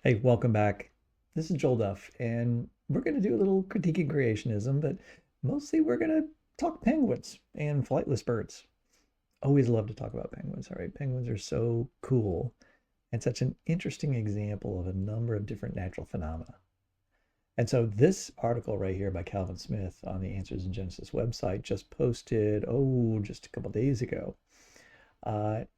Hey, welcome back. This is Joel Duff, and we're going to do a little critiquing creationism, but mostly we're going to talk penguins and flightless birds. Always love to talk about penguins, all right? Penguins are so cool and such an interesting example of a number of different natural phenomena. And so this article right here by Calvin Smith on the Answers in Genesis website just posted, just a couple days ago.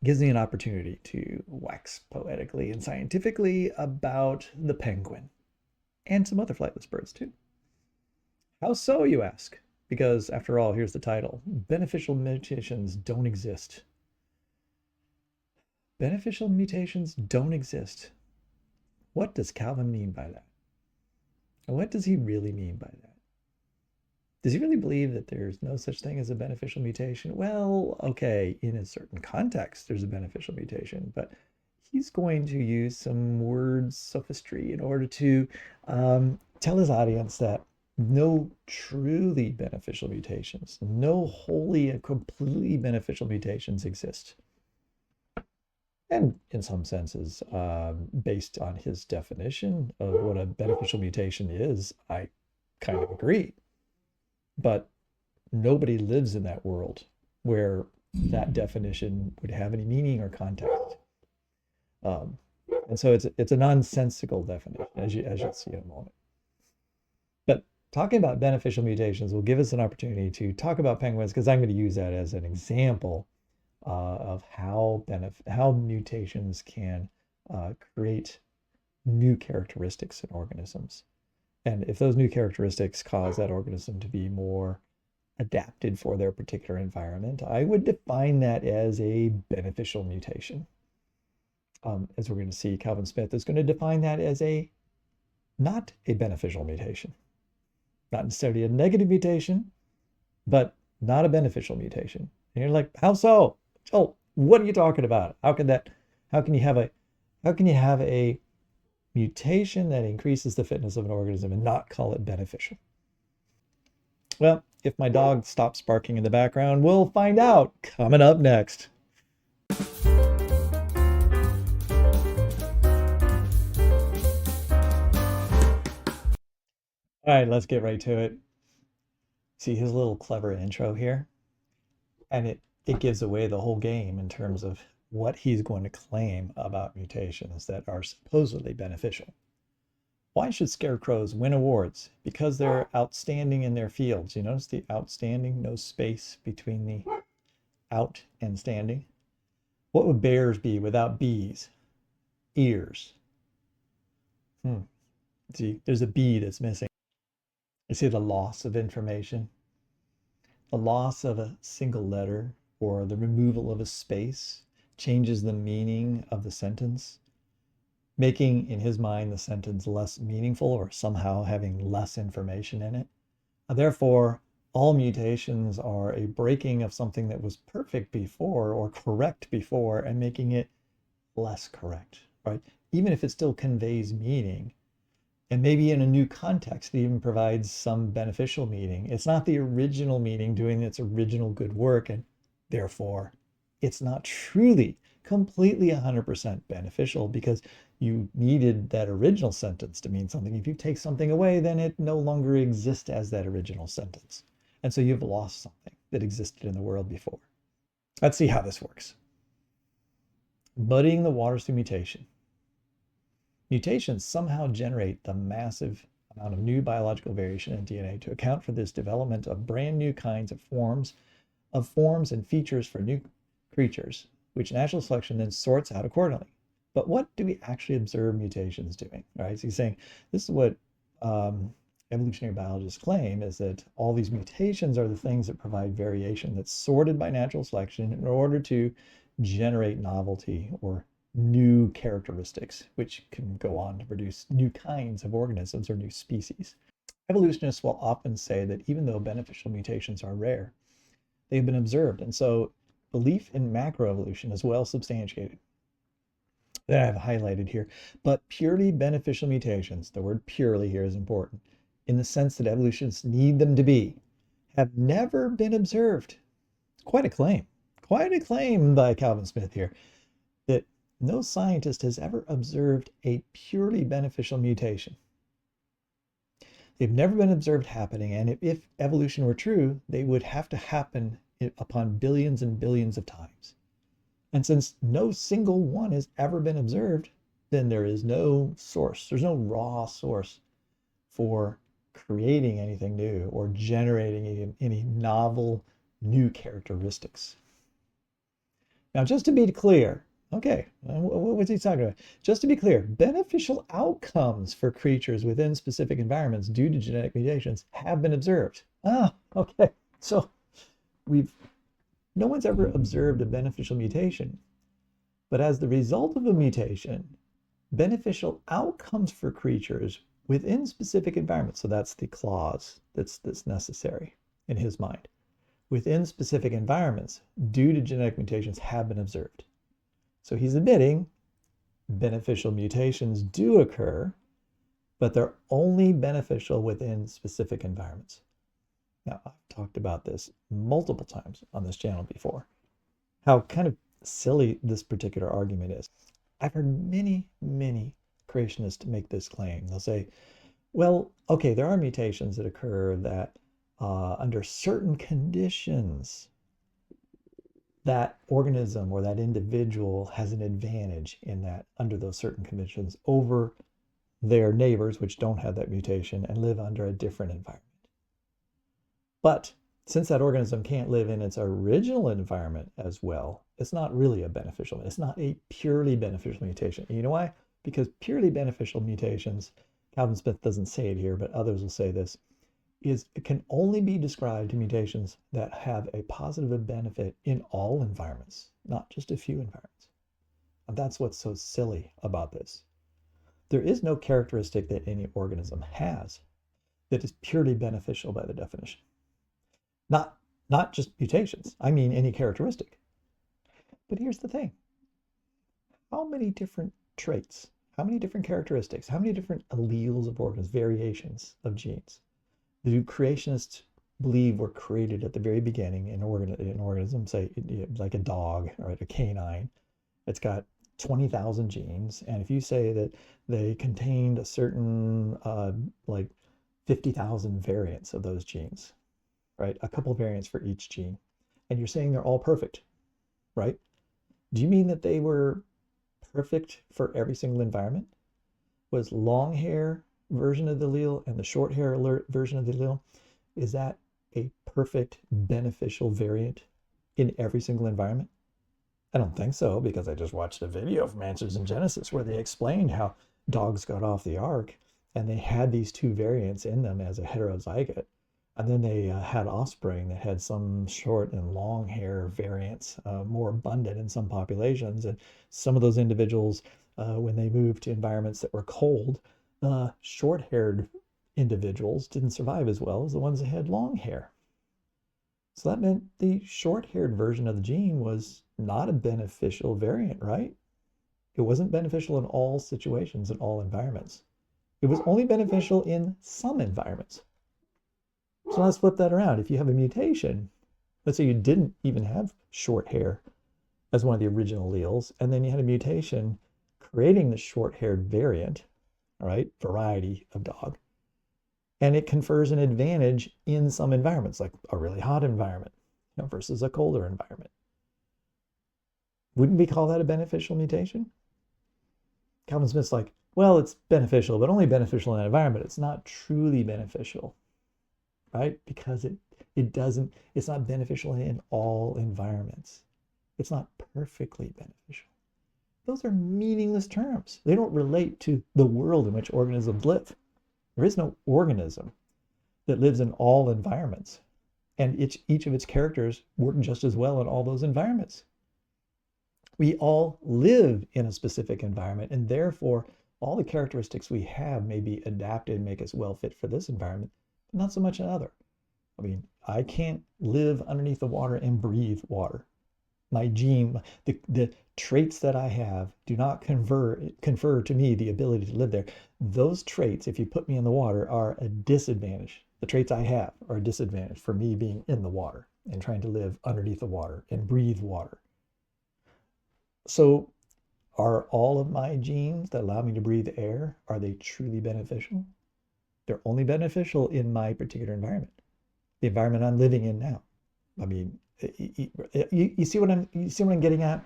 Gives me an opportunity to wax poetically and scientifically about the penguin and some other flightless birds too. How so, you ask? Because after all, here's the title: Beneficial mutations don't exist. Beneficial mutations don't exist. What does Calvin mean by that? And what does he really mean by that? Does he really believe that there's no such thing as a beneficial mutation? Well, okay, in a certain context, there's a beneficial mutation, but he's going to use some word sophistry in order to tell his audience that no truly beneficial mutations, no wholly and completely beneficial mutations exist. And in some senses, based on his definition of what a beneficial mutation is, I kind of agree. But nobody lives in that world where that definition would have any meaning or context. Um, and so it's a nonsensical definition, as you'll see in a moment. But talking about beneficial mutations will give us an opportunity to talk about penguins, because I'm going to use that as an example of how mutations can create new characteristics in organisms. And if those new characteristics cause that organism to be more adapted for their particular environment, I would define that as a beneficial mutation. As we're going to see, Calvin Smith is going to define that as not a beneficial mutation. Not necessarily a negative mutation, but not a beneficial mutation. And you're like, how so? Oh, what are you talking about? How can you have a mutation that increases the fitness of an organism and not call it beneficial? Well, if my dog stops barking in the background, we'll find out coming up next. All right, let's get right to it. See his little clever intro here? And it gives away the whole game in terms of what he's going to claim about mutations that are supposedly beneficial. Why should scarecrows win awards? Because they're outstanding in their fields. You notice the outstanding, no space between the out and standing? What would bears be without bees? Ears. See, there's a B that's missing. You see the loss of information, the loss of a single letter or the removal of a space changes the meaning of the sentence, making, in his mind, the sentence less meaningful or somehow having less information in it. Therefore, all mutations are a breaking of something that was perfect before or correct before and making it less correct, right? Even if it still conveys meaning, and maybe in a new context, it even provides some beneficial meaning. It's not the original meaning doing its original good work, and therefore it's not truly completely 100% beneficial because you needed that original sentence to mean something. If you take something away, then it no longer exists as that original sentence. And so you've lost something that existed in the world before. Let's see how this works. Muddying the waters through mutation. Mutations somehow generate the massive amount of new biological variation in DNA to account for this development of brand new kinds of forms and features for new creatures, which natural selection then sorts out accordingly. But what do we actually observe mutations doing? Right? So he's saying this is what evolutionary biologists claim, is that all these mutations are the things that provide variation that's sorted by natural selection in order to generate novelty or new characteristics, which can go on to produce new kinds of organisms or new species. Evolutionists will often say that even though beneficial mutations are rare, they've been observed. And so belief in macroevolution is well substantiated. That I've highlighted here. But purely beneficial mutations, the word purely here is important, in the sense that evolutionists need them to be, have never been observed. Quite a claim by Calvin Smith here, that no scientist has ever observed a purely beneficial mutation. They've never been observed happening, and if evolution were true, they would have to happen upon billions and billions of times. And since no single one has ever been observed, then there is no source. There's no raw source for creating anything new or generating any novel new characteristics. Now, just to be clear, okay, what's he talking about? Just to be clear, beneficial outcomes for creatures within specific environments due to genetic mutations have been observed. Ah, okay. So no one's ever observed a beneficial mutation, but as the result of a mutation, beneficial outcomes for creatures within specific environments. So that's the clause that's necessary in his mind. Within specific environments due to genetic mutations have been observed. So he's admitting beneficial mutations do occur, but they're only beneficial within specific environments. Now, I've talked about this multiple times on this channel before, how kind of silly this particular argument is. I've heard many, many creationists make this claim. They'll say, well, okay, there are mutations that occur that under certain conditions, that organism or that individual has an advantage in that under those certain conditions over their neighbors, which don't have that mutation and live under a different environment. But since that organism can't live in its original environment as well, it's not really a beneficial, it's not a purely beneficial mutation. And you know why? Because purely beneficial mutations, Calvin Smith doesn't say it here, but others will say this, it can only be described to mutations that have a positive benefit in all environments, not just a few environments. And that's what's so silly about this. There is no characteristic that any organism has that is purely beneficial by the definition. Not just mutations, I mean any characteristic. But here's the thing. How many different traits, how many different characteristics, how many different alleles of organisms, variations of genes, do creationists believe were created at the very beginning in an organism, say like a dog or a canine? It's got 20,000 genes, and if you say that they contained a certain like 50,000 variants of those genes, right? A couple variants for each gene, and you're saying they're all perfect, right? Do you mean that they were perfect for every single environment? Was long hair version of the allele and the short hair version of the allele, is that a perfect beneficial variant in every single environment? I don't think so, because I just watched a video from Answers in Genesis where they explained how dogs got off the ark and they had these two variants in them as a heterozygote, and then they had offspring that had some short and long hair variants, more abundant in some populations, and some of those individuals, when they moved to environments that were cold, short-haired individuals didn't survive as well as the ones that had long hair. So that meant the short-haired version of the gene was not a beneficial variant, right? It wasn't beneficial in all situations, in all environments. It was only beneficial in some environments. So let's flip that around. If you have a mutation, let's say you didn't even have short hair as one of the original alleles, and then you had a mutation creating the short-haired variant, all right, variety of dog, and it confers an advantage in some environments, like a really hot environment, versus a colder environment. Wouldn't we call that a beneficial mutation? Calvin Smith's like, well, it's beneficial, but only beneficial in that environment. It's not truly beneficial, right? Because it's not beneficial in all environments. It's not perfectly beneficial. Those are meaningless terms. They don't relate to the world in which organisms live. There is no organism that lives in all environments, and each of its characters work just as well in all those environments. We all live in a specific environment, and therefore all the characteristics we have may be adapted and make us well fit for this environment, but not so much another. I mean, I can't live underneath the water and breathe water. My gene, the traits that I have do not confer to me the ability to live there. Those traits, if you put me in the water, are a disadvantage. The traits I have are a disadvantage for me being in the water and trying to live underneath the water and breathe water. So Are all of my genes that allow me to breathe air, are they truly beneficial? They're only beneficial in my particular environment, the environment I'm living in now. I mean, you see what I'm getting at?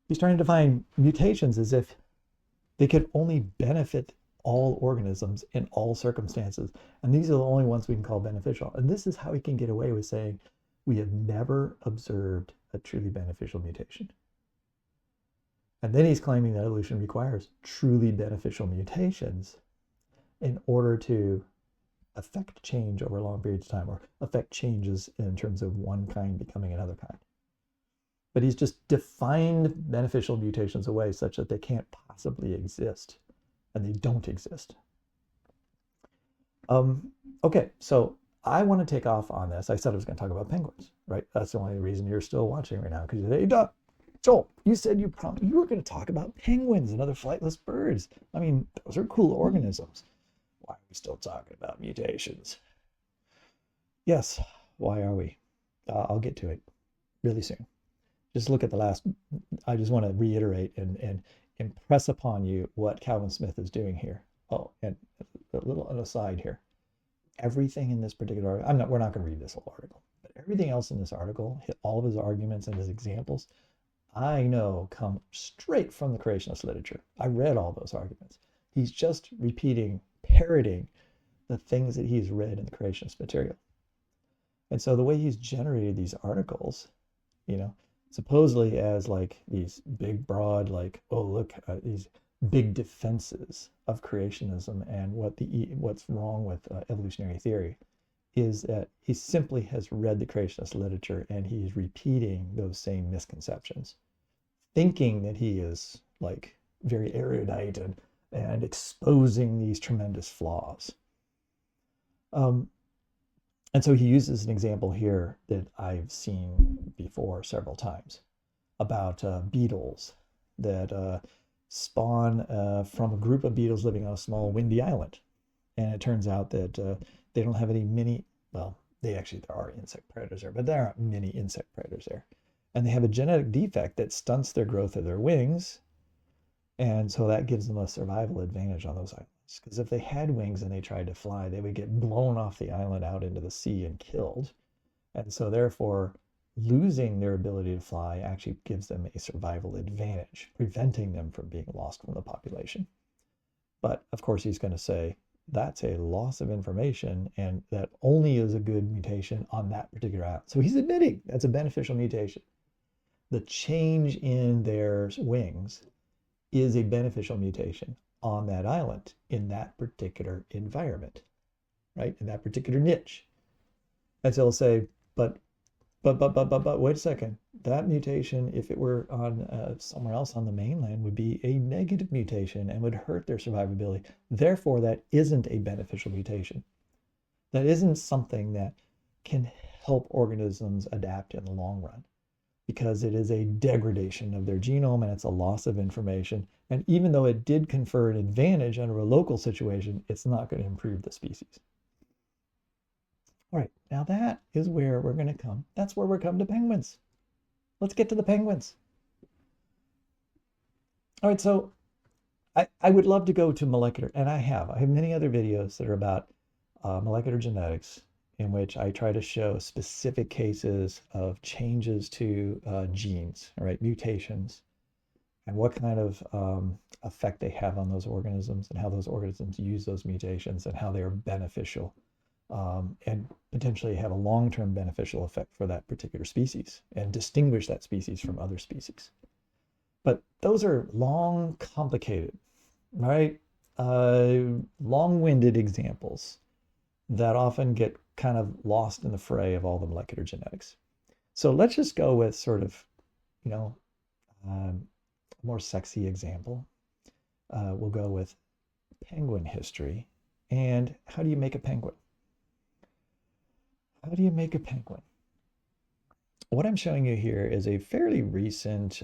He's trying to define mutations as if they could only benefit all organisms in all circumstances. And these are the only ones we can call beneficial. And this is how he can get away with saying, we have never observed a truly beneficial mutation. And then he's claiming that evolution requires truly beneficial mutations in order to affect change over long periods of time, or affect changes in terms of one kind becoming another kind. But he's just defined beneficial mutations away such that they can't possibly exist, and they don't exist. Okay, so I want to take off on this. I said I was going to talk about penguins, right? That's the only reason you're still watching right now, because you're, hey, Duff, Joel, you said you were going to talk about penguins and other flightless birds. I mean, those are cool organisms. Why are we still talking about mutations? Yes, why are we? I'll get to it really soon. Just look at the last, I just want to reiterate and impress upon you what Calvin Smith is doing here. Oh, and a little aside here. Everything in this particular, we're not going to read this whole article, but everything else in this article, all of his arguments and his examples, I know come straight from the creationist literature. I read all those arguments. He's just repeating, parroting the things that he's read in the creationist material. And so the way he's generated these articles, supposedly as like these big, broad, like, oh, look, these big defenses of creationism and what's wrong with evolutionary theory, is that he simply has read the creationist literature and he's repeating those same misconceptions, thinking that he is like very erudite and exposing these tremendous flaws. And so he uses an example here that I've seen before several times about beetles that spawn from a group of beetles living on a small windy island. And it turns out that they don't have any well, there are insect predators there, but there aren't many insect predators there. And they have a genetic defect that stunts their growth of their wings. And so that gives them a survival advantage on those islands. Because if they had wings and they tried to fly, they would get blown off the island out into the sea and killed. And so therefore, losing their ability to fly actually gives them a survival advantage, preventing them from being lost from the population. But of course, he's going to say that's a loss of information, and that only is a good mutation on that particular island. So he's admitting that's a beneficial mutation. The change in their wings is a beneficial mutation on that island in that particular environment, right? In that particular niche. And so he'll say, but wait a second. That mutation, if it were on somewhere else on the mainland, would be a negative mutation and would hurt their survivability. Therefore, that isn't a beneficial mutation. That isn't something that can help organisms adapt in the long run, because it is a degradation of their genome and it's a loss of information. And even though it did confer an advantage under a local situation, it's not going to improve the species. All right, now that is where we're going to come. That's where we're coming to penguins. Let's get to the penguins. All right, so I would love to go to molecular, and I have many other videos that are about molecular genetics, in which I try to show specific cases of changes to genes, right, mutations, and what kind of effect they have on those organisms, and how those organisms use those mutations, and how they are beneficial, and potentially have a long-term beneficial effect for that particular species, and distinguish that species from other species. But those are long, complicated, right, long-winded examples that often get kind of lost in the fray of all the molecular genetics. So let's just go with sort of, a more sexy example. We'll go with penguin history. And how do you make a penguin? How do you make a penguin? What I'm showing you here is a fairly recent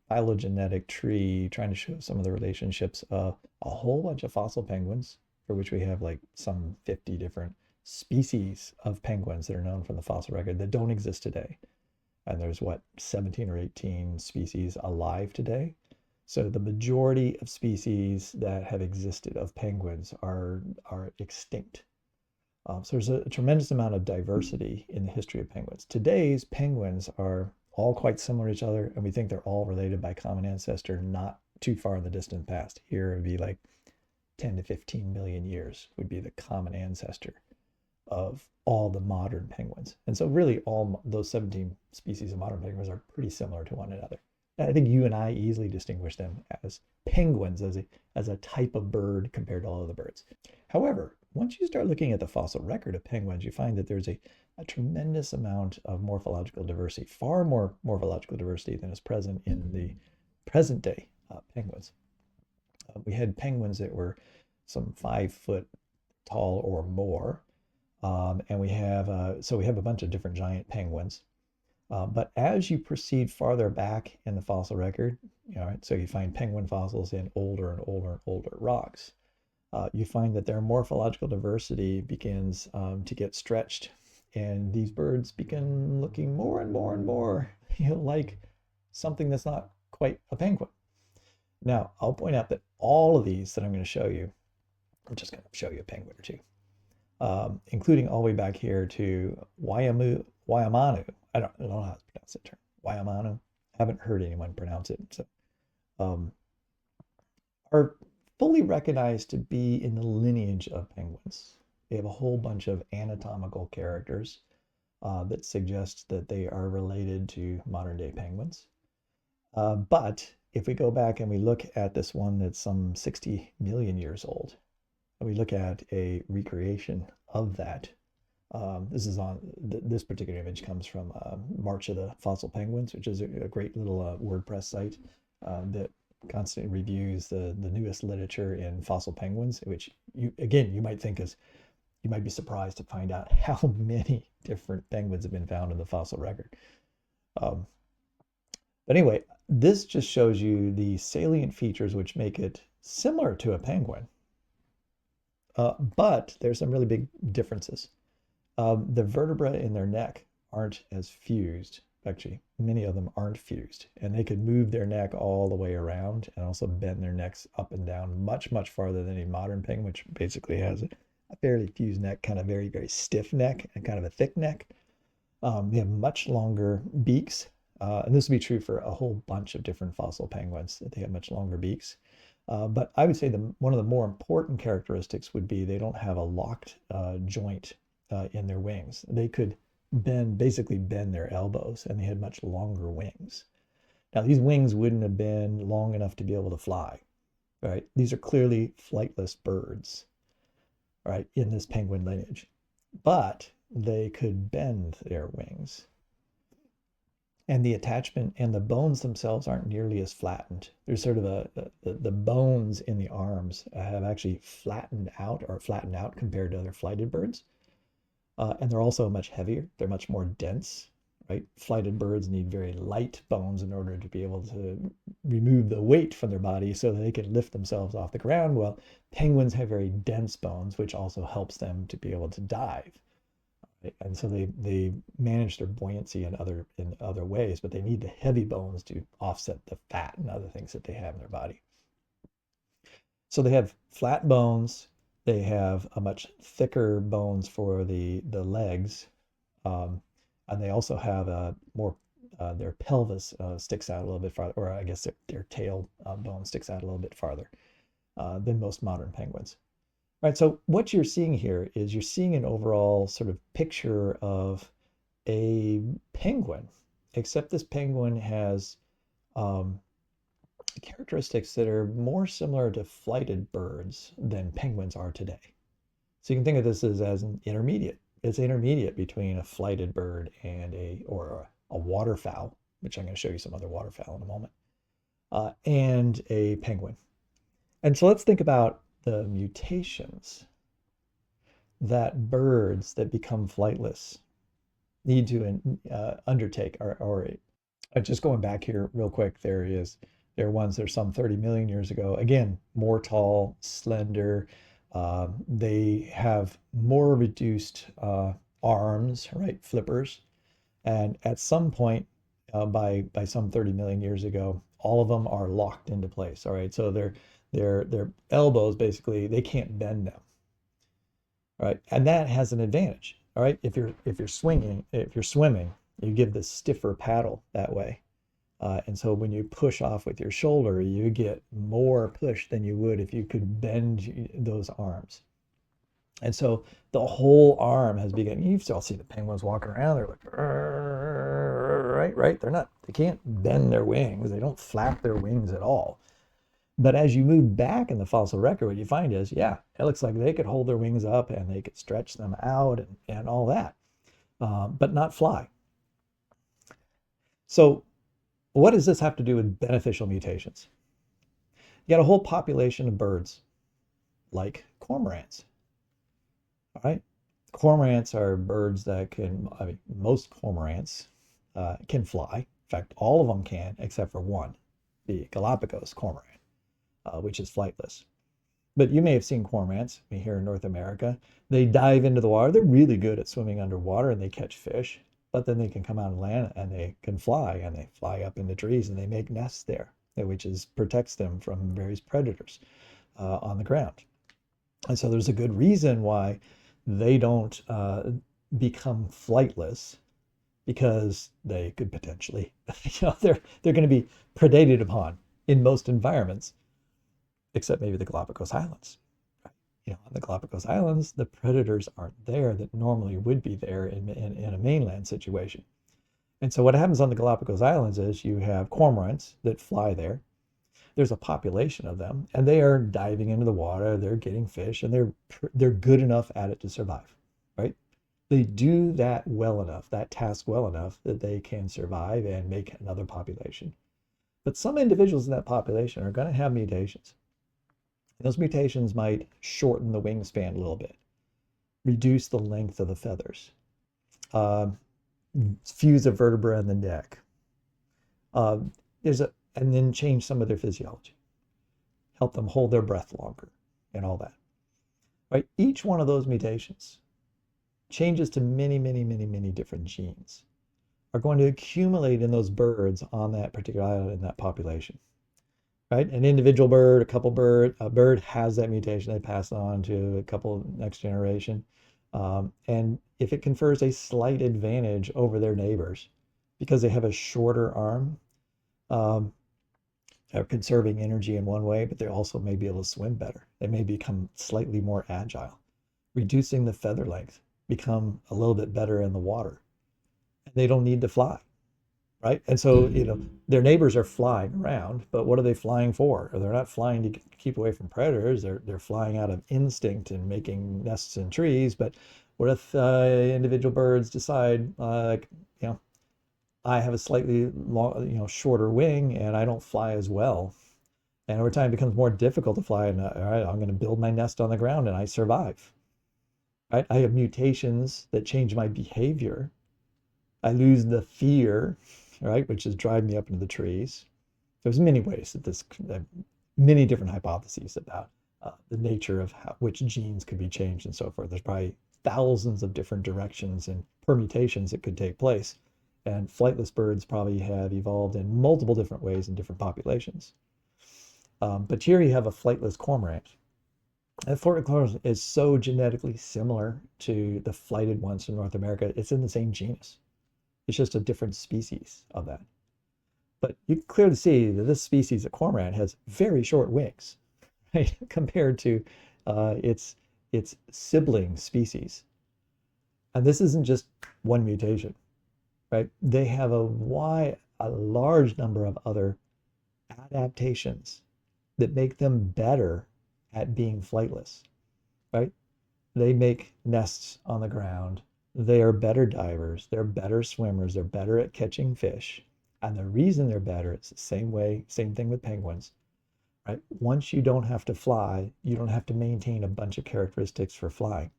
phylogenetic tree, trying to show some of the relationships of a whole bunch of fossil penguins, for which we have like some 50 different species of penguins that are known from the fossil record that don't exist today. and there's what, 17 or 18 species alive today. So the majority of species that have existed of penguins are extinct. So there's a tremendous amount of diversity in the history of penguins. Today's penguins are all quite similar to each other, and we think they're all related by common ancestor not too far in the distant past. Here it would be like 10 to 15 million years would be the common ancestor of all the modern penguins. And so really all those 17 species of modern penguins are pretty similar to one another. And I think you and I easily distinguish them as penguins, as a type of bird compared to all other birds. However, once you start looking at the fossil record of penguins, you find that there's a tremendous amount of morphological diversity, far more morphological diversity than is present in the present day penguins. We had penguins that were some 5 foot tall or more. And we have a bunch of different giant penguins. But as you proceed farther back in the fossil record, so you find penguin fossils in older and older and older rocks, you find that their morphological diversity begins to get stretched, and these birds begin looking more and more and more like something that's not quite a penguin. Now, I'll point out that all of these that I'm going to show you, I'm just going to show you a penguin or two, including all the way back here to Waiamanu. I don't know how to pronounce that term. Waiamanu. Haven't heard anyone pronounce it. So, are fully recognized to be in the lineage of penguins. They have a whole bunch of anatomical characters that suggest that they are related to modern day penguins. But if we go back and we look at this one that's some 60 million years old, and we look at a recreation of that, this particular image comes from March of the Fossil Penguins, which is a great little WordPress site that constantly reviews the newest literature in fossil penguins, which you might be surprised to find out how many different penguins have been found in the fossil record. But anyway, this just shows you the salient features which make it similar to a penguin. But there's some really big differences. The vertebrae in their neck aren't as fused. Actually, many of them aren't fused, and they could move their neck all the way around and also bend their necks up and down much, much farther than a modern penguin, which basically has a fairly fused neck, kind of very, very stiff neck and kind of a thick neck. They have much longer beaks, and this would be true for a whole bunch of different fossil penguins, that they have much longer beaks. But I would say one of the more important characteristics would be they don't have a locked joint in their wings. They could basically bend their elbows, and they had much longer wings. Now, these wings wouldn't have been long enough to be able to fly, right? These are clearly flightless birds, right, in this penguin lineage. But they could bend their wings. And the attachment and the bones themselves aren't nearly as flattened. There's sort of the bones in the arms have actually flattened out compared to other flighted birds. And they're also much heavier. They're much more dense, right? Flighted birds need very light bones in order to be able to remove the weight from their body so that they can lift themselves off the ground. Well, penguins have very dense bones, which also helps them to be able to dive. Right? And so they manage their buoyancy in other ways, but they need the heavy bones to offset the fat and other things that they have in their body. So they have flat bones. They have a much thicker bones for the legs, and they also have their pelvis sticks out a little bit farther, or I guess their tail bone sticks out a little bit farther than most modern penguins. All right, so what you're seeing here is you're seeing an overall sort of picture of a penguin, except this penguin has characteristics that are more similar to flighted birds than penguins are today. So you can think of this as an intermediate. It's intermediate between a flighted bird and a waterfowl, which I'm going to show you some other waterfowl in a moment, and a penguin. And so let's think about the mutations that birds that become flightless need to undertake, or just going back here real quick, there are ones that are some 30 million years ago. Again, more tall, slender. They have more reduced arms, right? Flippers. And at some point, by some 30 million years ago. All of them are locked into place. All right, so their elbows basically they can't bend them. All right, and that has an advantage. All right, if you're swimming, you give the stiffer paddle that way. And so when you push off with your shoulder, you get more push than you would if you could bend those arms. And so the whole arm has begun. You still see the penguins walking around. They're like, right. They can't bend their wings. They don't flap their wings at all. But as you move back in the fossil record, what you find is, yeah, it looks like they could hold their wings up and they could stretch them out and all that, but not fly. So what does this have to do with beneficial mutations? You got a whole population of birds like cormorants. All right. Cormorants are birds that most cormorants can fly. In fact, all of them can, except for one, the Galapagos cormorant, which is flightless. But you may have seen cormorants here in North America. They dive into the water. They're really good at swimming underwater and they catch fish, but then they can come out and land and they can fly and they fly up into trees and they make nests there, which protects them from various predators on the ground. And so there's a good reason why they don't become flightless, because they could potentially, they're going to be predated upon in most environments, except maybe the Galapagos Islands. On the Galapagos Islands, the predators aren't there that normally would be there in a mainland situation. And so what happens on the Galapagos Islands is you have cormorants that fly there. There's a population of them, and they are diving into the water. They're getting fish, and they're good enough at it to survive, right? They do that well enough, that task well enough that they can survive and make another population. But some individuals in that population are going to have mutations. Those mutations might shorten the wingspan a little bit, reduce the length of the feathers, fuse a vertebra in the neck, and then change some of their physiology, help them hold their breath longer, and all that. Right? Each one of those mutations changes to many, many, many, many different genes are going to accumulate in those birds on that particular island in that population. Right? An individual bird, a bird has that mutation. They pass it on to a couple next generation. And if it confers a slight advantage over their neighbors because they have a shorter arm, they're conserving energy in one way, but they also may be able to swim better. They may become slightly more agile, reducing the feather length, become a little bit better in the water. And they don't need to fly. Right? And so, their neighbors are flying around, but what are they flying for? They're not flying to keep away from predators. They're flying out of instinct and making nests in trees. But what if individual birds decide, I have a slightly shorter wing and I don't fly as well. And over time it becomes more difficult to fly. And all right, I'm going to build my nest on the ground and I survive. Right? I have mutations that change my behavior. I lose the fear, right, which is driving me up into the trees. There's many ways that many different hypotheses about the nature of which genes could be changed and so forth. There's probably thousands of different directions and permutations that could take place. And flightless birds probably have evolved in multiple different ways in different populations. But here you have a flightless cormorant. And flightless cormorant is so genetically similar to the flighted ones from North America. It's in the same genus. It's just a different species of that. But you can clearly see that this species of cormorant has very short wings, right, compared to its sibling species. And this isn't just one mutation, right? They have a large number of other adaptations that make them better at being flightless, right? They make nests on the ground. They are better divers, they're better swimmers, they're better at catching fish. And the reason they're better, it's the same thing with penguins, right? Once you don't have to fly, you don't have to maintain a bunch of characteristics for flying.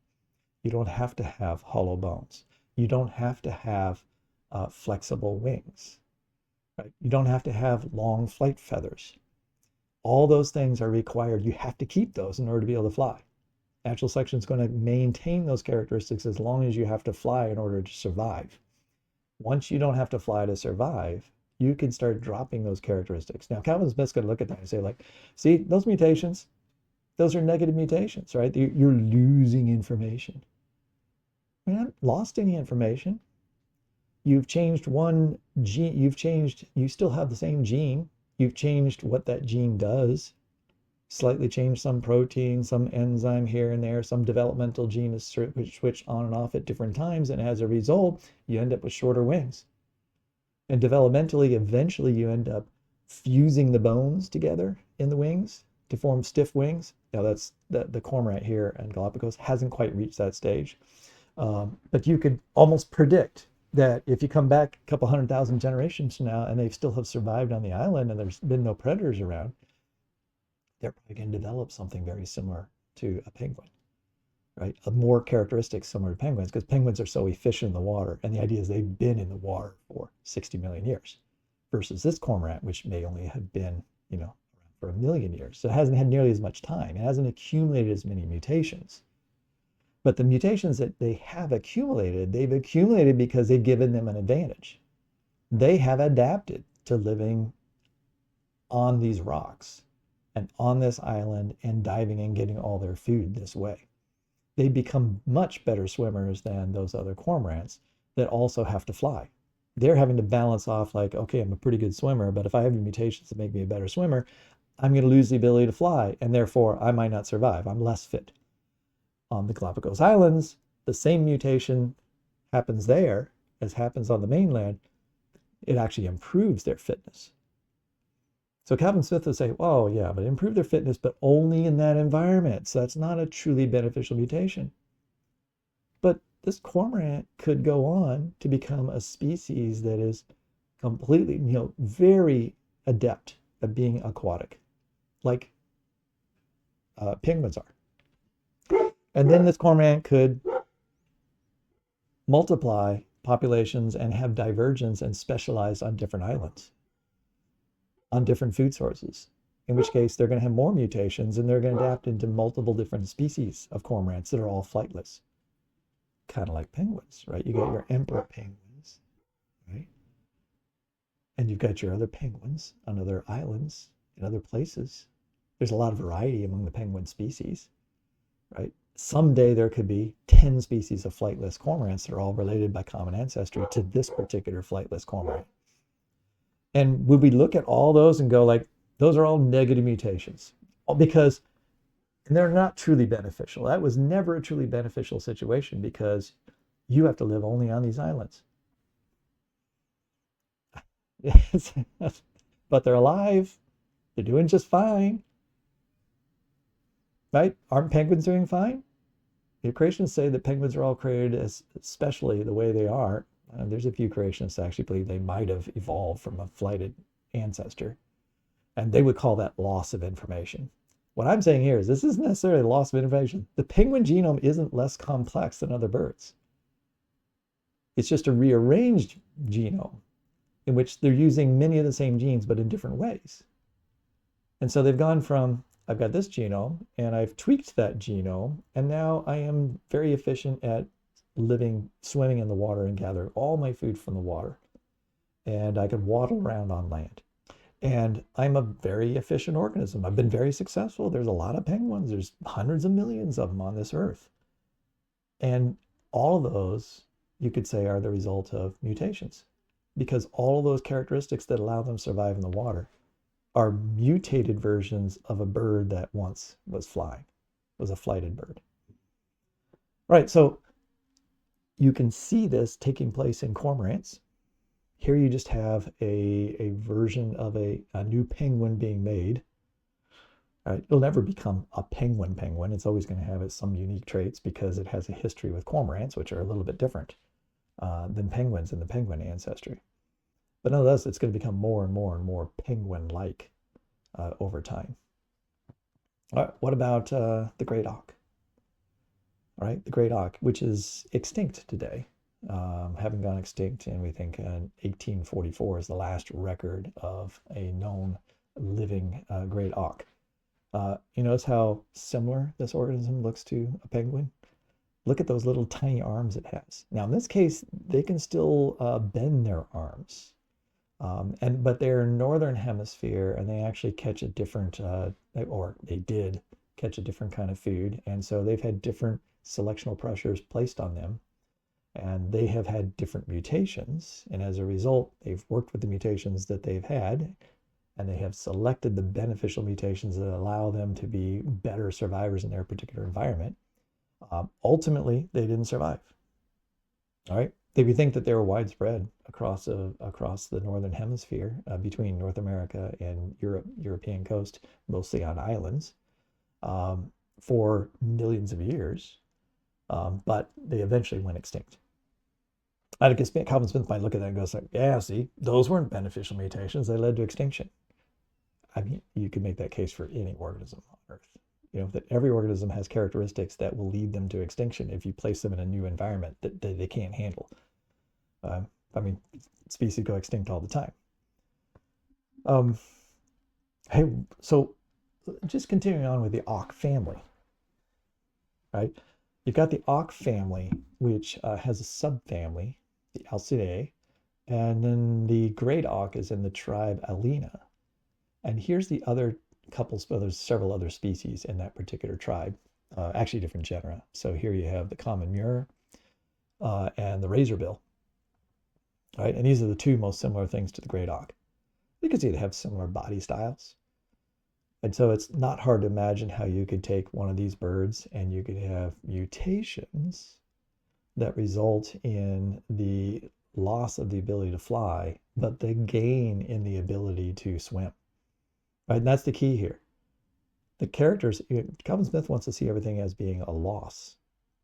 You don't have to have hollow bones. You don't have to have flexible wings, right? You don't have to have long flight feathers. All those things are required. You have to keep those in order to be able to fly. Natural selection is going to maintain those characteristics as long as you have to fly in order to survive. Once you don't have to fly to survive, you can start dropping those characteristics. Now, Calvin Smith's going to look at that and say, like, see, those mutations, those are negative mutations, right? You're losing information. You haven't lost any information. You've changed one gene, you still have the same gene. You've changed what that gene does, slightly changed some protein, some enzyme here and there, some developmental gene is switched on and off at different times. And as a result, you end up with shorter wings. And developmentally, eventually you end up fusing the bones together in the wings to form stiff wings. Now that's the cormorant here in Galapagos hasn't quite reached that stage. But you could almost predict that if you come back a couple 100,000 generations from now and they still have survived on the island and there's been no predators around, they're probably going to develop something very similar to a penguin, right? A more characteristics similar to penguins, because penguins are so efficient in the water. And the idea is they've been in the water for 60 million years versus this cormorant, which may only have been, around for 1 million years. So it hasn't had nearly as much time. It hasn't accumulated as many mutations. But the mutations that they have accumulated, they've accumulated because they've given them an advantage. They have adapted to living on these rocks and on this island and diving and getting all their food this way. They become much better swimmers than those other cormorants that also have to fly. They're having to balance off like, okay, I'm a pretty good swimmer, but if I have mutations that make me a better swimmer, I'm going to lose the ability to fly, and therefore I might not survive. I'm less fit. On the Galapagos Islands, the same mutation happens there as happens on the mainland. It actually improves their fitness. So Calvin Smith would say, oh yeah, but improve their fitness, but only in that environment. So that's not a truly beneficial mutation. But this cormorant could go on to become a species that is completely, very adept at being aquatic, like penguins are. And then this cormorant could multiply populations and have divergence and specialize on different islands, on different food sources, in which case they're going to have more mutations and they're going to adapt into multiple different species of cormorants that are all flightless. Kind of like penguins, right? You got your emperor penguins, right? And you've got your other penguins on other islands in other places. There's a lot of variety among the penguin species, right? Someday there could be 10 species of flightless cormorants that are all related by common ancestry to this particular flightless cormorant. And would we look at all those and go like, those are all negative mutations? Because they're not truly beneficial. That was never a truly beneficial situation because you have to live only on these islands. But they're alive. They're doing just fine. Right? Aren't penguins doing fine? The creationists say that penguins are all created as especially the way they are. There's a few creationists that actually believe they might have evolved from a flighted ancestor. And they would call that loss of information. What I'm saying here is this isn't necessarily loss of information. The penguin genome isn't less complex than other birds. It's just a rearranged genome in which they're using many of the same genes, but in different ways. And so they've gone from, I've got this genome and I've tweaked that genome, and now I am very efficient at swimming in the water and gathering all my food from the water. And I can waddle around on land. And I'm a very efficient organism. I've been very successful. There's a lot of penguins. There's hundreds of millions of them on this earth. And all of those, you could say, are the result of mutations, because all of those characteristics that allow them to survive in the water are mutated versions of a bird that once was flying, was a flighted bird. Right, so you can see this taking place in cormorants. Here you just have a version of a new penguin being made. It'll never become a penguin. It's always going to have some unique traits because it has a history with cormorants, which are a little bit different than penguins in the penguin ancestry. But nonetheless, it's going to become more and more and more penguin-like over time. All right, what about the Great Auk? All right, the Great Auk, which is extinct today. Having gone extinct, and we think 1844 is the last record of a known living Great Auk. You notice how similar this organism looks to a penguin? Look at those little tiny arms it has. Now, in this case, they can still bend their arms. But they're northern hemisphere and they actually catch a different, or they did catch a different kind of food. And so they've had different selectional pressures placed on them and they have had different mutations. And as a result, they've worked with the mutations that they've had and they have selected the beneficial mutations that allow them to be better survivors in their particular environment. Ultimately, they didn't survive. All right. If you think that they were widespread across the northern hemisphere, between North America and European coast, mostly on islands, for millions of years, but they eventually went extinct. I guess Calvin Smith might look at that and go, like, yeah, see, those weren't beneficial mutations. They led to extinction. I mean, you could make that case for any organism on Earth. That every organism has characteristics that will lead them to extinction if you place them in a new environment that they can't handle. I mean, species go extinct all the time. Hey, so just continuing on with the auk family, right? You've got the auk family, which has a subfamily, the Alcidae, and then the great auk is in the tribe Alina. And here's the other there's several other species in that particular tribe, actually different genera. So here you have the common murre and the razorbill, right? And these are the two most similar things to the great auk. You can see they have similar body styles. And so it's not hard to imagine how you could take one of these birds and you could have mutations that result in the loss of the ability to fly, but the gain in the ability to swim. Right? And that's the key here. The characters, Calvin Smith wants to see everything as being a loss.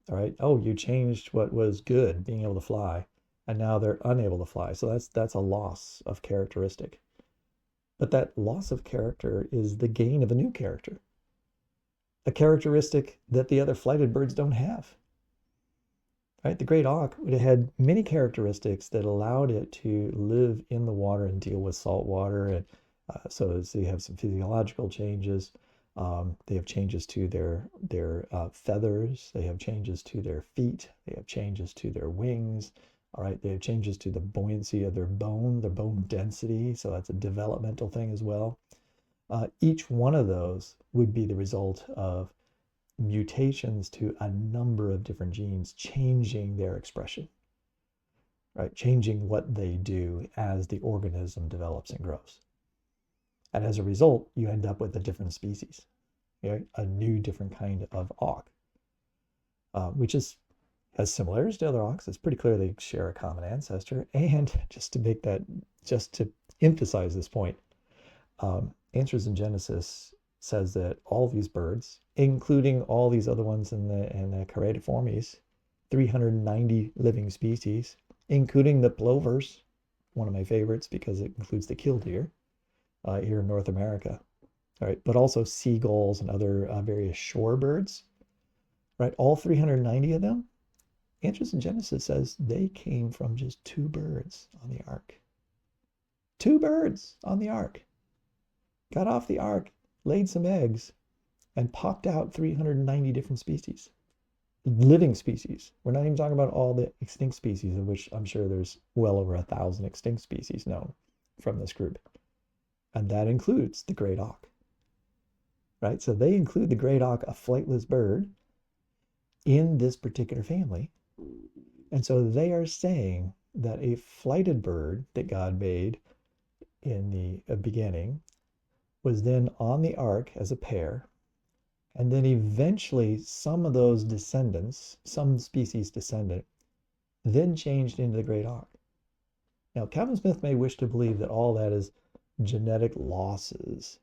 All right. Oh, you changed what was good, being able to fly, and now they're unable to fly. So that's a loss of characteristic. But that loss of character is the gain of a new character, a characteristic that the other flighted birds don't have. Right? The great auk would have had many characteristics that allowed it to live in the water and deal with salt water. And so you have some physiological changes. They have changes to their feathers. They have changes to their feet. They have changes to their wings. All right, they have changes to the buoyancy of their bone density. So that's a developmental thing as well. Each one of those would be the result of mutations to a number of different genes changing their expression, right? Changing what they do as the organism develops and grows. And as a result, you end up with a different species, right? A new different kind of auk, which has similarities to other auks. It's pretty clear they share a common ancestor. And just to emphasize this point, Answers in Genesis says that all these birds, including all these other ones in the Caratiformes, 390 living species, including the plovers, one of my favorites because it includes the killdeer here in North America, all right, but also seagulls and other various shore birds, right? All 390 of them, Answers in Genesis says they came from just two birds on the ark. Two birds on the ark. Got off the ark, laid some eggs, and popped out 390 different species. Living species. We're not even talking about all the extinct species, of which I'm sure there's well over 1,000 extinct species known from this group. And that includes the great auk. Right? So they include the great auk, a flightless bird, in this particular family. And so they are saying that a flighted bird that God made in the beginning was then on the ark as a pair. And then eventually some of those descendants, some species descendant, then changed into the great auk. Now, Calvin Smith may wish to believe that all that is genetic losses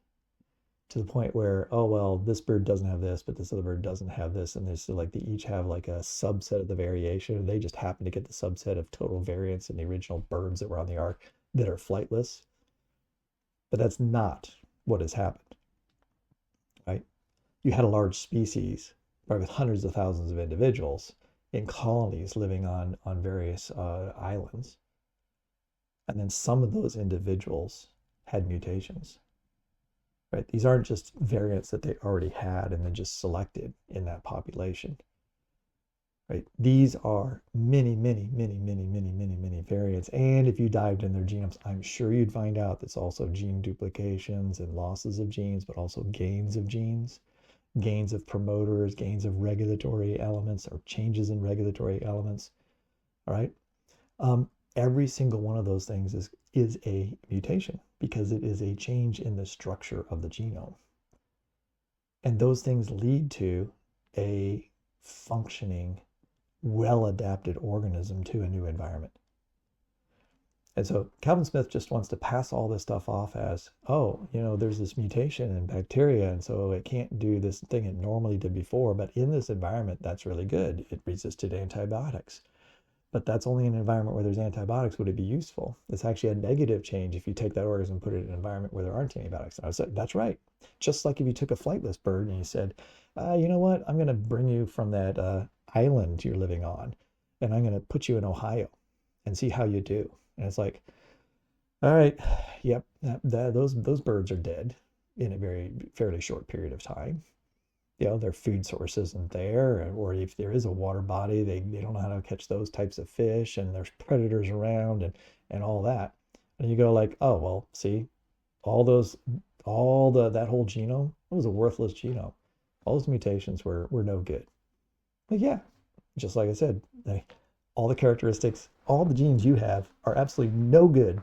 to the point where, oh, well, this bird doesn't have this, but this other bird doesn't have this. And there's like they each have like a subset of the variation. And they just happen to get the subset of total variance in the original birds that were on the ark that are flightless. But that's not what has happened, right? You had a large species, probably with hundreds of thousands of individuals in colonies living on various islands. And then some of those individuals had mutations, right? These aren't just variants that they already had and then just selected in that population. right? These are many, many, many, many, many, many, many variants. And if you dived in their genomes, I'm sure you'd find out there's also gene duplications and losses of genes, but also gains of genes, gains of promoters, gains of regulatory elements, or changes in regulatory elements. All right. Every single one of those things is a mutation because it is a change in the structure of the genome. And those things lead to a functioning, well-adapted organism to a new environment. And so Calvin Smith just wants to pass all this stuff off as, oh, there's this mutation in bacteria, and so it can't do this thing it normally did before, but in this environment, that's really good. It resisted antibiotics. But that's only in an environment where there's antibiotics would it be useful. It's actually a negative change if you take that organism and put it in an environment where there aren't antibiotics. And I said, that's right. Just like if you took a flightless bird and you said, you know what, I'm going to bring you from that island you're living on, and I'm going to put you in Ohio and see how you do. And it's like, all right, yep, those birds are dead in a fairly short period of time. Their food source isn't there, or if there is a water body, they don't know how to catch those types of fish, and there's predators around and all that. And you go like, oh, well, see, that whole genome, it was a worthless genome. All those mutations were no good. But yeah, just like I said, all the characteristics, all the genes you have are absolutely no good.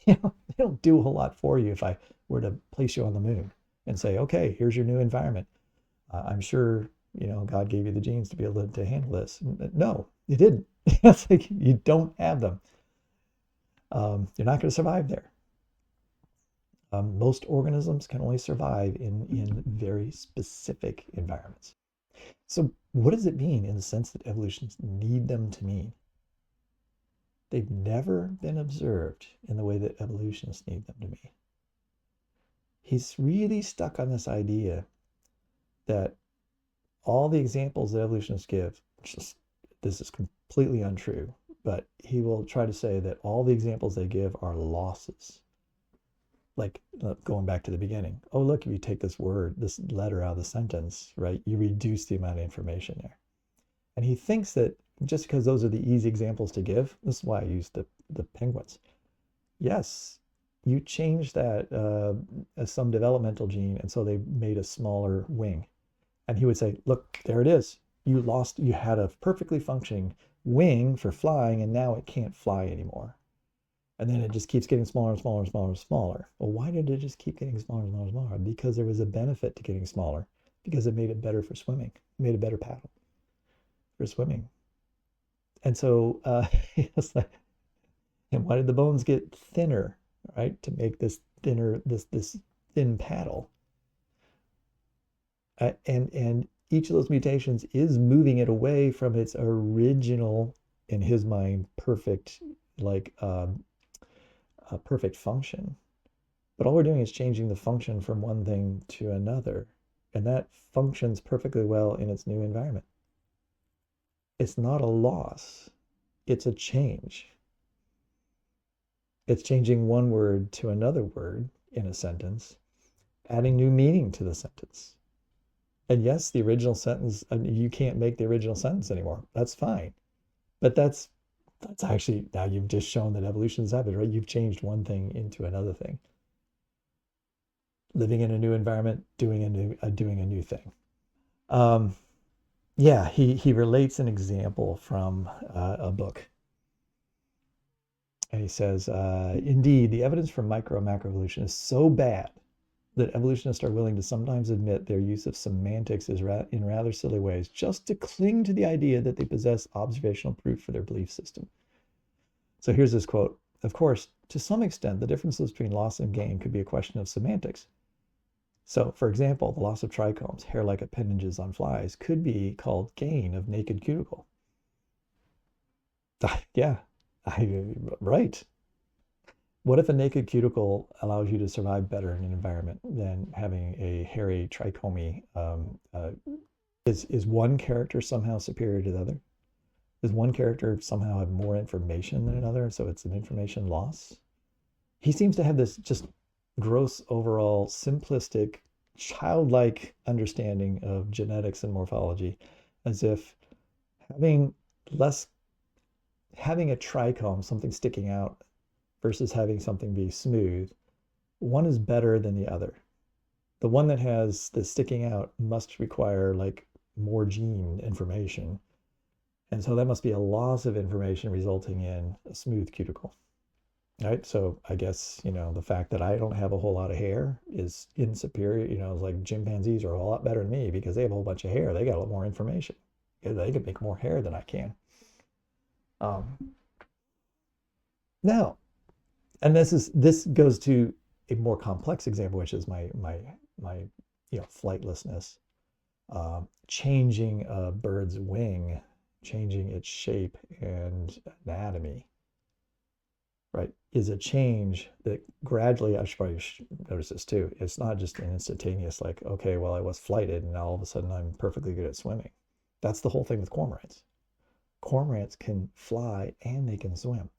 They don't do a whole lot for you if I were to place you on the moon and say, okay, here's your new environment. I'm sure, God gave you the genes to be able to handle this. No, you didn't. It's like you don't have them. You're not going to survive there. Most organisms can only survive in very specific environments. So what does it mean in the sense that evolutionists need them to mean? They've never been observed in the way that evolutionists need them to mean. He's really stuck on this idea that all the examples that evolutionists give, this is completely untrue, but he will try to say that all the examples they give are losses. Like going back to the beginning. Oh, look, if you take this letter out of the sentence, right, you reduce the amount of information there. And he thinks that just because those are the easy examples to give, this is why I used the penguins. Yes, you change that some developmental gene, and so they made a smaller wing. And he would say, look, there it is. You had a perfectly functioning wing for flying, and now it can't fly anymore. And then it just keeps getting smaller and smaller and smaller and smaller. Well, why did it just keep getting smaller and smaller and smaller? Because there was a benefit to getting smaller, because it made it better for swimming. It made a better paddle for swimming. And so it's like, and why did the bones get thinner, right? To make this thin paddle. And each of those mutations is moving it away from its original, in his mind, perfect, perfect function. But all we're doing is changing the function from one thing to another, and that functions perfectly well in its new environment. It's not a loss, it's a change. It's changing one word to another word in a sentence, adding new meaning to the sentence. And yes, the original sentence, you can't make the original sentence anymore. That's fine. But that's actually, now you've just shown that evolution is happening, right? You've changed one thing into another thing. Living in a new environment, doing a new thing. Yeah, he relates an example from a book. And he says, indeed, the evidence from micro and macroevolution is so bad that evolutionists are willing to sometimes admit their use of semantics in rather silly ways, just to cling to the idea that they possess observational proof for their belief system. So here's this quote. Of course, to some extent, the differences between loss and gain could be a question of semantics. So, for example, the loss of trichomes, hair-like appendages on flies, could be called gain of naked cuticle. Yeah, right. What if a naked cuticle allows you to survive better in an environment than having a hairy trichomy? Is one character somehow superior to the other? Does one character somehow have more information than another, so it's an information loss? He seems to have this just gross, overall, simplistic, childlike understanding of genetics and morphology, as if Having less, having a trichome, something sticking out, versus having something be smooth, one is better than the other. The one that has the sticking out must require like more gene information. And so that must be a loss of information resulting in a smooth cuticle. Right. So I guess, the fact that I don't have a whole lot of hair is insuperior. It's like chimpanzees are a lot better than me because they have a whole bunch of hair. They got a lot more information. They can make more hair than I can. Um, now, and this goes to a more complex example, which is my flightlessness. Changing a bird's wing, changing its shape and anatomy, right, is a change that gradually, I should probably notice this too. It's not just an instantaneous, like, okay, well, I was flighted and now all of a sudden I'm perfectly good at swimming. That's the whole thing with cormorants. Cormorants can fly and they can swim.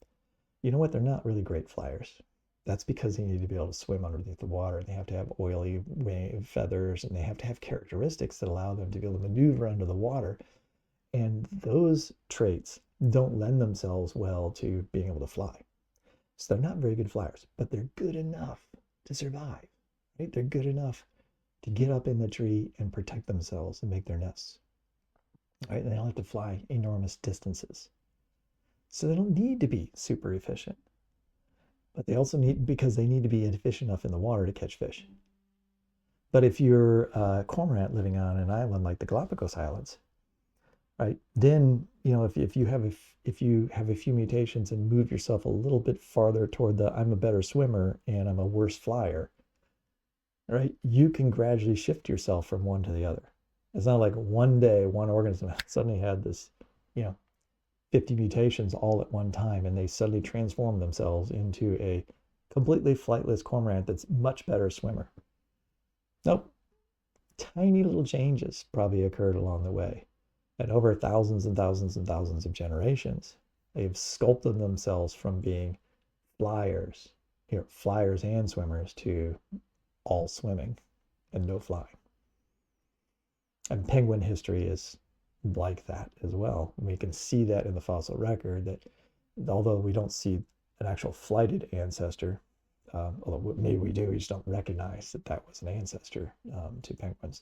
You know what? They're not really great flyers. That's because they need to be able to swim underneath the water. They have to have oily wing feathers and they have to have characteristics that allow them to be able to maneuver under the water. And those traits don't lend themselves well to being able to fly. So they're not very good flyers, but they're good enough to survive, right? They're good enough to get up in the tree and protect themselves and make their nests, right? And they don't have to fly enormous distances. So they don't need to be super efficient, but they also need, because they need to be efficient enough in the water to catch fish. But if you're a cormorant living on an island like the Galapagos Islands, right, then if you have a few mutations and move yourself a little bit farther toward the I'm a better swimmer and I'm a worse flyer, right, you can gradually shift yourself from one to the other. It's not like one day one organism suddenly had this 50 mutations all at one time and they suddenly transform themselves into a completely flightless cormorant that's much better swimmer. Nope. Tiny little changes probably occurred along the way. And over thousands and thousands and thousands of generations, they've sculpted themselves from being flyers, flyers and swimmers, to all swimming and no flying. And penguin history is like that as well. We can see that in the fossil record, that although we don't see an actual flighted ancestor, although maybe we do, we just don't recognize that was an ancestor to penguins.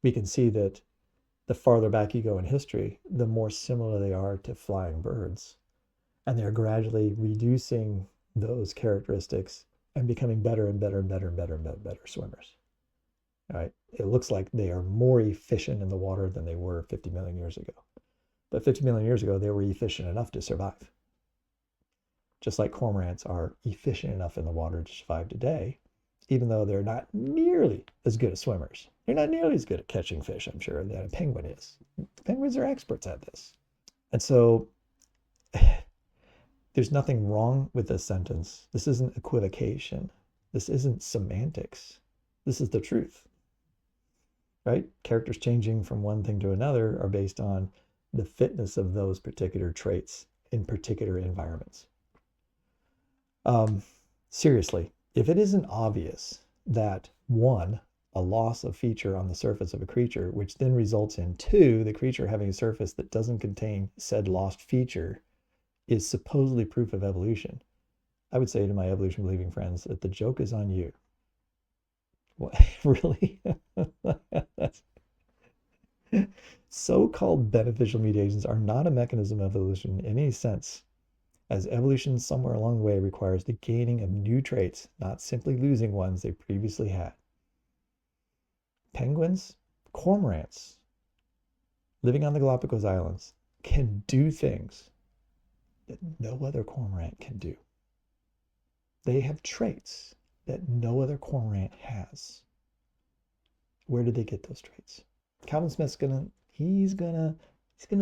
We can see that the farther back you go in history, the more similar they are to flying birds. And they're gradually reducing those characteristics and becoming better and better and better and better and better swimmers. All right. It looks like they are more efficient in the water than they were 50 million years ago. But 50 million years ago, they were efficient enough to survive. Just like cormorants are efficient enough in the water to survive today, even though they're not nearly as good as swimmers. They're not nearly as good at catching fish, I'm sure, that a penguin is. Penguins are experts at this. And so there's nothing wrong with this sentence. This isn't equivocation. This isn't semantics. This is the truth, right? Characters changing from one thing to another are based on the fitness of those particular traits in particular environments. Seriously, if it isn't obvious that, one, a loss of feature on the surface of a creature, which then results in, two, the creature having a surface that doesn't contain said lost feature, is supposedly proof of evolution, I would say to my evolution believing friends that the joke is on you. What? Really? So-called beneficial mutations are not a mechanism of evolution in any sense, as evolution somewhere along the way requires the gaining of new traits, not simply losing ones they previously had. Penguins, cormorants, living on the Galapagos Islands, can do things that no other cormorant can do. They have traits that no other cormorant has. Where did they get those traits? Calvin Smith's he's gonna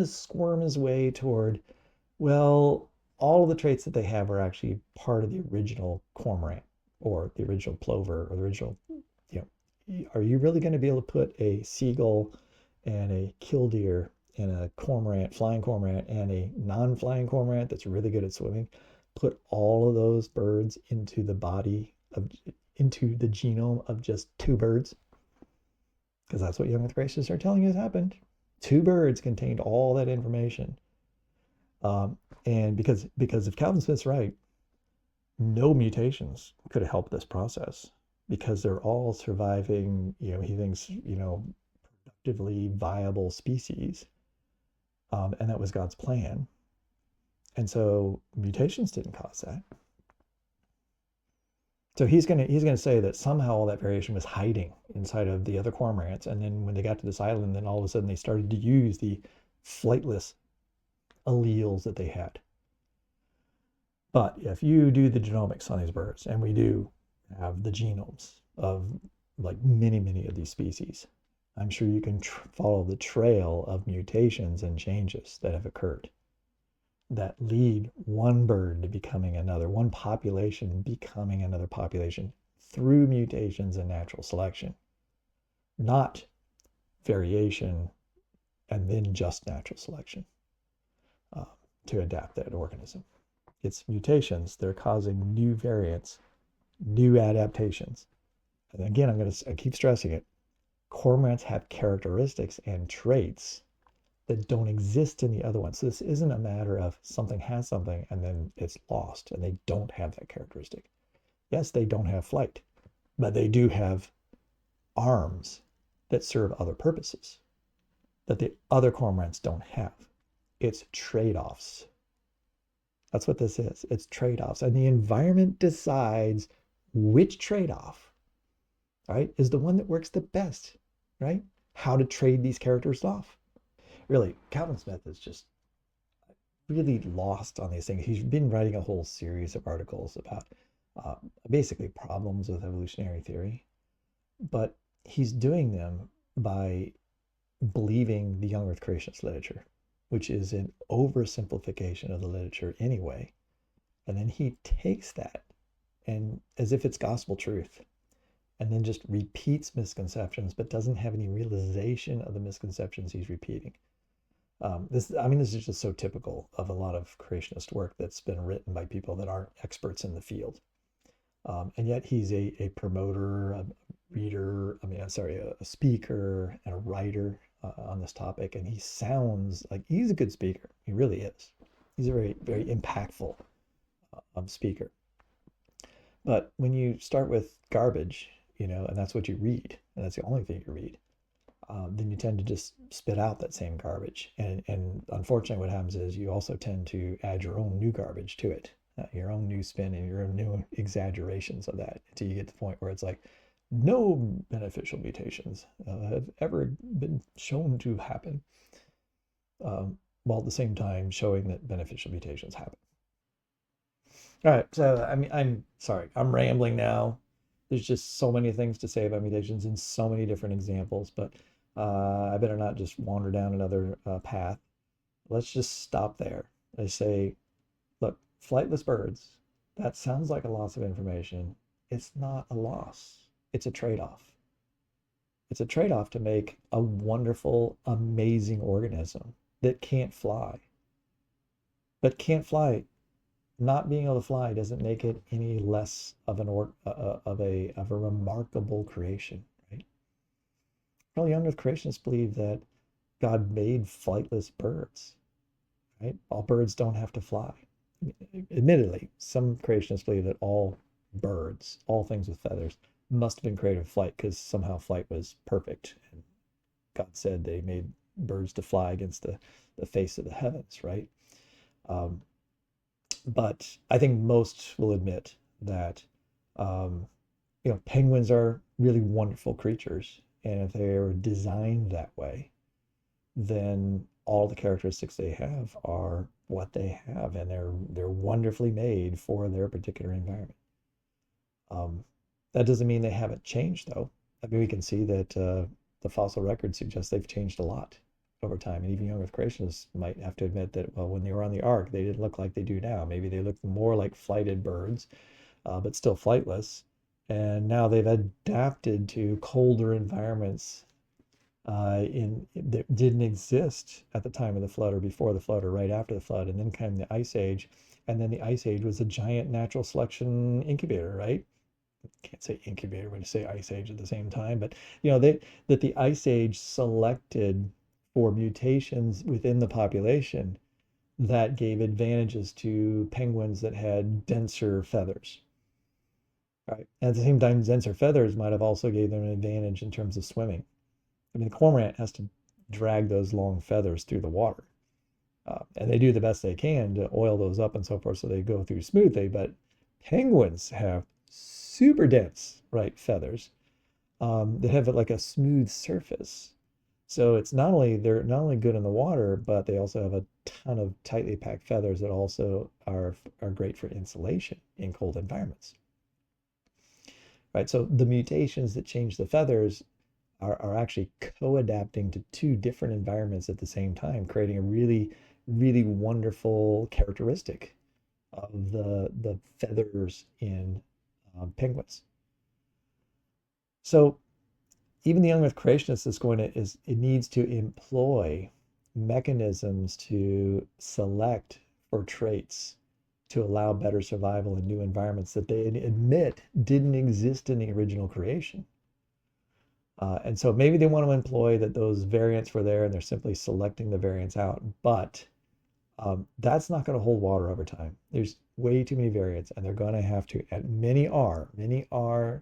squirm his way toward, well, all of the traits that they have are actually part of the original cormorant or the original plover or the original, are you really going to be able to put a seagull and a killdeer and a cormorant, flying cormorant, and a non-flying cormorant that's really good at swimming, put all of those birds into the genome of just two birds? Because that's what young Earth racists are telling us happened. Two birds contained all that information. Um, and because if Calvin Smith's right, no mutations could have helped this process because they're all surviving, he thinks, productively viable species. And that was God's plan. And so mutations didn't cause that. So he's gonna say that somehow all that variation was hiding inside of the other cormorants, and then when they got to this island, then all of a sudden they started to use the flightless alleles that they had. But if you do the genomics on these birds, and we do have the genomes of like many of these species, I'm sure you can follow the trail of mutations and changes that have occurred that lead one bird to becoming another, one population becoming another population through mutations and natural selection, not variation and then just natural selection uh, to adapt that organism. It's mutations. They're causing new variants, new adaptations. And again, I keep stressing it. Cormorants have characteristics and traits that don't exist in the other ones. So this isn't a matter of something has something and then it's lost and they don't have that characteristic. Yes, they don't have flight, but they do have arms that serve other purposes that the other cormorants don't have. It's trade-offs. That's what this is. It's trade-offs. And the environment decides which trade-off, right, is the one that works the best, right? How to trade these characters off. Really, Calvin Smith is just really lost on these things. He's been writing a whole series of articles about basically problems with evolutionary theory, but he's doing them by believing the young earth creationist literature, which is an oversimplification of the literature anyway. And then he takes that and as if it's gospel truth and then just repeats misconceptions, but doesn't have any realization of the misconceptions he's repeating. This is just so typical of a lot of creationist work that's been written by people that aren't experts in the field. And yet he's a promoter, a reader, a speaker and a writer on this topic. And he sounds like he's a good speaker. He really is. He's a very, very impactful speaker. But when you start with garbage, and that's what you read, and that's the only thing you read, then you tend to just spit out that same garbage. And unfortunately, what happens is you also tend to add your own new garbage to it, your own new spin and your own new exaggerations of that until you get to the point where it's like, no beneficial mutations have ever been shown to happen, while at the same time showing that beneficial mutations happen. All right, so I'm sorry, I'm rambling now. There's just so many things to say about mutations and so many different examples, but I better not just wander down another path. Let's just stop there. I say, look, flightless birds, that sounds like a loss of information. It's not a loss. It's a trade-off. It's a trade-off to make a wonderful, amazing organism that can't fly. But can't fly, not being able to fly doesn't make it any less of a remarkable creation, right? Well, young earth creationists believe that God made flightless birds, right? All birds don't have to fly. Admittedly, some creationists believe that all birds, all things with feathers, must have been created with flight because somehow flight was perfect. And God said they made birds to fly against the face of the heavens, right? But I think most will admit that penguins are really wonderful creatures, and if they're designed that way, then all the characteristics they have are what they have, and they're wonderfully made for their particular environment. That doesn't mean they haven't changed, though. I mean, we can see that the fossil record suggests they've changed a lot over time. And even young earth creationists might have to admit that, well, when they were on the ark, they didn't look like they do now. Maybe they looked more like flighted birds, but still flightless. And now they've adapted to colder environments that didn't exist at the time of the flood or before the flood or right after the flood. And then came the Ice Age. And then the Ice Age was a giant natural selection incubator, right? Can't say incubator when you say Ice Age at the same time, but that the Ice Age selected for mutations within the population that gave advantages to penguins that had denser feathers. Right. At the same time, denser feathers might have also gave them an advantage in terms of swimming. I mean, the cormorant has to drag those long feathers through the water. And they do the best they can to oil those up and so forth so they go through smoothly. But penguins have super dense, right, feathers that have like a smooth surface. So it's not only they're not only good in the water, but they also have a ton of tightly packed feathers that also are great for insulation in cold environments. Right. So the mutations that change the feathers are actually co-adapting to two different environments at the same time, creating a really, really wonderful characteristic of the feathers in penguins. So even the young earth creationist it needs to employ mechanisms to select for traits to allow better survival in new environments that they admit didn't exist in the original creation. And so maybe they want to employ that those variants were there and they're simply selecting the variants out, but that's not going to hold water over time. There's way too many variants and they're going to have to, and many are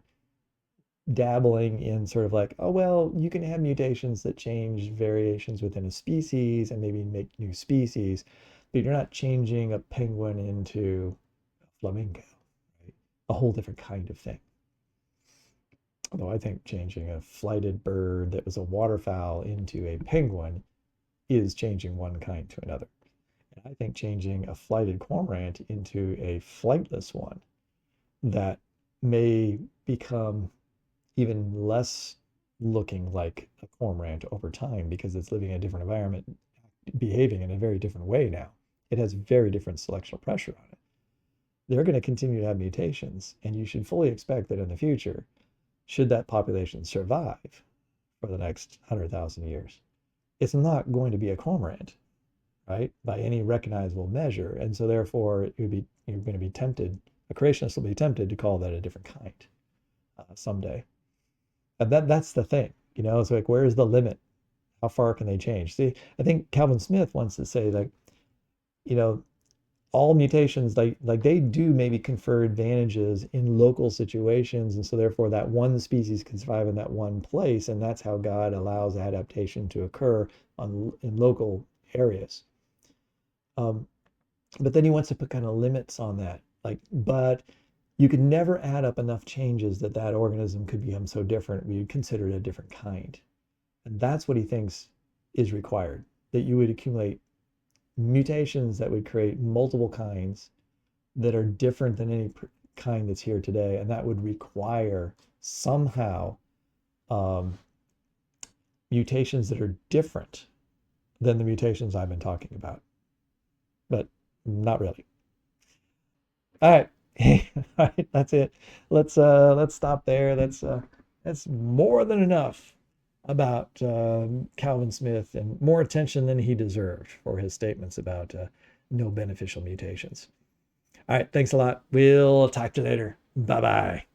dabbling in sort of like, oh, well, you can have mutations that change variations within a species and maybe make new species, but you're not changing a penguin into a flamingo, right? A whole different kind of thing. Although I think changing a flighted bird that was a waterfowl into a penguin is changing one kind to another. And I think changing a flighted cormorant into a flightless one that may become even less looking like a cormorant over time because it's living in a different environment, behaving in a very different way now. It has very different selectional pressure on it. They're going to continue to have mutations, and you should fully expect that in the future, should that population survive for the next 100,000 years, it's not going to be a cormorant, right, by any recognizable measure. And so therefore, you're going to be tempted, a creationist will be tempted to call that a different kind someday. And that's the thing, it's like, where's the limit? How far can they change? See, I think Calvin Smith wants to say that, all mutations, like they do maybe confer advantages in local situations, and so therefore that one species can survive in that one place, and that's how God allows adaptation to occur in local areas. But then he wants to put kind of limits on that, but you could never add up enough changes that organism could become so different we'd consider it a different kind. And that's what he thinks is required, that you would accumulate mutations that would create multiple kinds that are different than any kind that's here today, and that would require somehow mutations that are different than the mutations I've been talking about, but not really. All right. All right, that's it. Let's stop there. That's more than enough about Calvin Smith, and more attention than he deserved for his statements about no beneficial mutations. All right, thanks a lot. We'll talk to you later. Bye-bye.